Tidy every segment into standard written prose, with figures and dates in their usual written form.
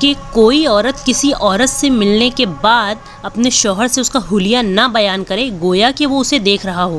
کہ کوئی عورت کسی عورت سے ملنے کے بعد اپنے شوہر سے اس کا حلیہ نہ بیان کرے گویا کہ وہ اسے دیکھ رہا ہو۔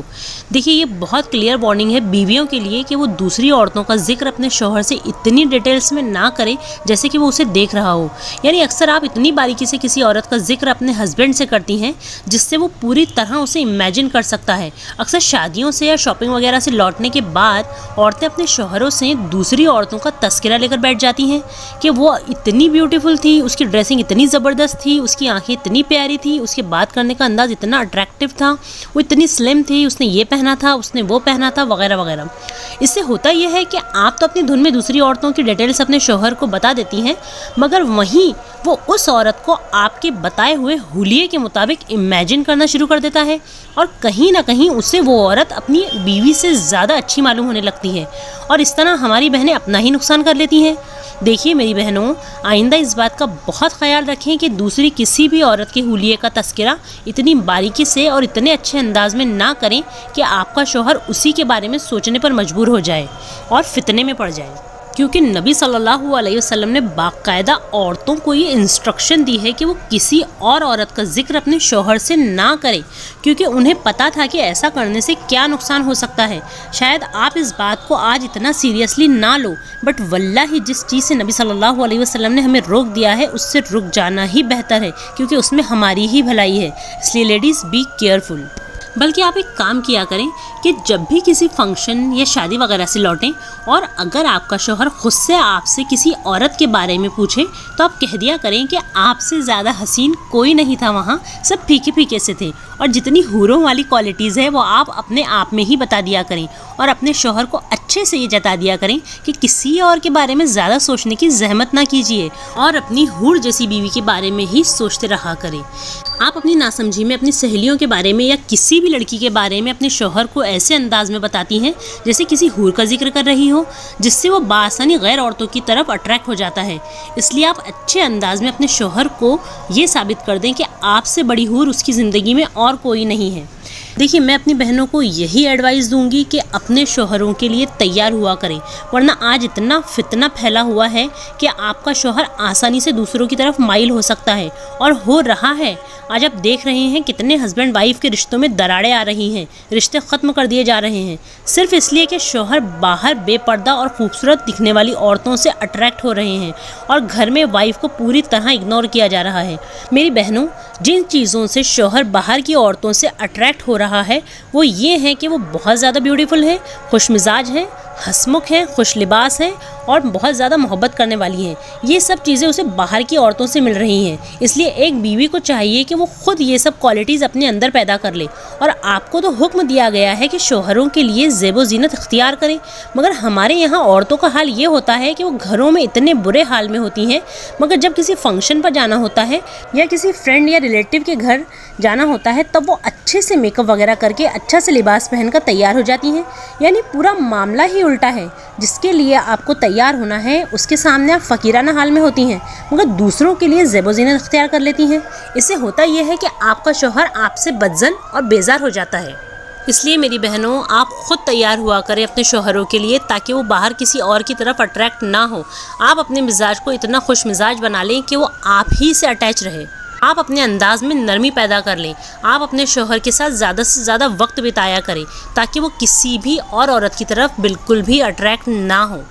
دیکھیے یہ بہت کلیئر وارننگ ہے بیویوں کے لیے کہ وہ دوسری عورتوں کا ذکر اپنے شوہر سے اتنی ڈیٹیلز میں نہ کرے جیسے کہ وہ اسے دیکھ رہا ہو۔ یعنی اکثر آپ اتنی باریکی سے کسی عورت کا ذکر اپنے ہسبینڈ سے کرتی ہیں جس سے وہ پوری طرح اسے امیجن کر سکتا ہے۔ اکثر شادیوں سے یا شاپنگ وغیرہ سے لوٹنے کے بعد عورتیں اپنے شوہروں سے دوسری عورتوں کا تذکرہ لے کر بیٹھ جاتی ہیں کہ وہ اتنی بیوٹیفل تھی، اس کی ڈریسنگ اتنی زبردست تھی، اس کی آنکھیں اتنی پیاری تھی، اس کے بات کرنے کا انداز اتنا اٹریکٹیو تھا، وہ اتنی سلم تھی، اس نے یہ پہنا تھا، اس نے وہ پہنا تھا، وغیرہ وغیرہ۔ اس سے ہوتا یہ ہے کہ آپ تو اپنی دھن میں دوسری عورتوں کی ڈیٹیلز اپنے شوہر کو بتا دیتی ہیں، مگر وہیں وہ اس عورت کو آپ کے بتائے ہوئے حلیے کے مطابق امیجن کرنا شروع کر دیتا ہے، اور کہیں نہ کہیں اسے وہ عورت اپنی بیوی سے زیادہ اچھی معلوم ہونے لگتی ہے، اور اس طرح ہماری بہنیں اپنا ہی نقصان کر لیتی ہیں۔ دیکھیے میری بہنوں، آئندہ اس بات کا بہت خیال رکھیں کہ دوسری کسی بھی عورت کے حلیے کا تذکرہ اتنی باریکی سے اور اتنے اچھے انداز میں نہ کریں کہ آپ کا شوہر اسی کے بارے میں سوچنے پر مجبور ہو جائے اور فتنے میں پڑ جائے، کیونکہ نبی صلی اللہ علیہ وسلم نے باقاعدہ عورتوں کو یہ انسٹرکشن دی ہے کہ وہ کسی اور عورت کا ذکر اپنے شوہر سے نہ کریں، کیونکہ انہیں پتہ تھا کہ ایسا کرنے سے کیا نقصان ہو سکتا ہے۔ شاید آپ اس بات کو آج اتنا سیریسلی نہ لو، بٹ واللہ جس چیز سے نبی صلی اللہ علیہ وسلم نے ہمیں روک دیا ہے اس سے رک جانا ہی بہتر ہے، کیونکہ اس میں ہماری ہی بھلائی ہے۔ اس لیے لیڈیز بی کیئرفل۔ بلکہ آپ ایک کام کیا کریں کہ جب بھی کسی فنکشن یا شادی وغیرہ سے لوٹیں اور اگر آپ کا شوہر خود سے آپ سے کسی عورت کے بارے میں پوچھے تو آپ کہہ دیا کریں کہ آپ سے زیادہ حسین کوئی نہیں تھا وہاں، سب پھیکے پھیکے سے تھے، اور جتنی حوروں والی کوالٹیز ہے وہ آپ اپنے آپ میں ہی بتا دیا کریں، اور اپنے شوہر کو اچھے سے یہ جتا دیا کریں کہ کسی اور کے بارے میں زیادہ سوچنے کی زحمت نہ کیجیے اور اپنی حور جیسی بیوی کے بارے میں ہی سوچتے رہا کریں۔ آپ اپنی ناسمجھی میں اپنی سہیلیوں کے بارے میں یا کسی بھی لڑکی کے بارے میں اپنے شوہر کو ایسے انداز میں بتاتی ہیں جیسے کسی حور کا ذکر کر رہی ہو، جس سے وہ بآسانی غیر عورتوں کی طرف اٹریکٹ ہو جاتا ہے۔ اس لیے آپ اچھے انداز میں اپنے شوہر کو یہ ثابت کر دیں کہ آپ سے بڑی حور اس کی زندگی میں اور کوئی نہیں ہے۔ دیکھیے میں اپنی بہنوں کو یہی ایڈوائز دوں گی کہ اپنے شوہروں کے لیے تیار ہوا کریں، ورنہ آج اتنا فتنہ پھیلا ہوا ہے کہ آپ کا شوہر آسانی سے دوسروں کی طرف مائل ہو سکتا ہے، اور ہو رہا ہے۔ آج آپ دیکھ رہے ہیں کتنے ہسبینڈ وائف کے رشتوں میں دراڑیں آ رہی ہیں، رشتے ختم کر دیے جا رہے ہیں، صرف اس لیے کہ شوہر باہر بے پردہ اور خوبصورت دکھنے والی عورتوں سے اٹریکٹ ہو رہے ہیں، اور گھر میں وائف کو پوری طرح اگنور کیا جا رہا ہے۔ میری بہنوں، جن چیزوں سے شوہر باہر کی عورتوں سے اٹریکٹ ہو رہا ہے وہ یہ ہے کہ وہ بہت زیادہ بیوٹیفل ہے، خوش مزاج ہیں، ہنسمکھ ہیں، خوش لباس ہیں، اور بہت زیادہ محبت کرنے والی ہیں۔ یہ سب چیزیں اسے باہر کی عورتوں سے مل رہی ہیں، اس لیے ایک بیوی کو چاہیے کہ وہ خود یہ سب کوالٹیز اپنے اندر پیدا کر لے۔ اور آپ کو تو حکم دیا گیا ہے کہ شوہروں کے لیے زیب و زینت اختیار کریں، مگر ہمارے یہاں عورتوں کا حال یہ ہوتا ہے کہ وہ گھروں میں اتنے برے حال میں ہوتی ہیں، مگر جب کسی فنکشن پر جانا ہوتا ہے یا کسی فرینڈ یا ریلیٹیو کے گھر جانا ہوتا ہے تب وہ اچھے سے میک اپ وغیرہ کر کے اچھا سے لباس پہن کر تیار ہو جاتی ہیں۔ یعنی پورا معاملہ ہی الٹا ہے، جس کے لیے آپ کو تیار ہونا ہے اس کے سامنے آپ فقیرانہ حال میں ہوتی ہیں، مگر دوسروں کے لیے زیب و زینت اختیار کر لیتی ہیں۔ اس سے ہوتا یہ ہے کہ آپ کا شوہر آپ سے بدظن اور بیزار ہو جاتا ہے۔ اس لیے میری بہنوں، آپ خود تیار ہوا کریں اپنے شوہروں کے لیے تاکہ وہ باہر کسی اور کی طرف اٹریکٹ نہ ہو۔ آپ اپنے مزاج کو اتنا خوش مزاج بنا لیں کہ وہ آپ ہی سے اٹیچ رہے۔ آپ اپنے انداز میں نرمی پیدا کر لیں، آپ اپنے شوہر کے ساتھ زیادہ سے زیادہ وقت بتایا کریں تاکہ وہ کسی بھی اور عورت کی طرف بالکل بھی اٹریکٹ نہ ہو۔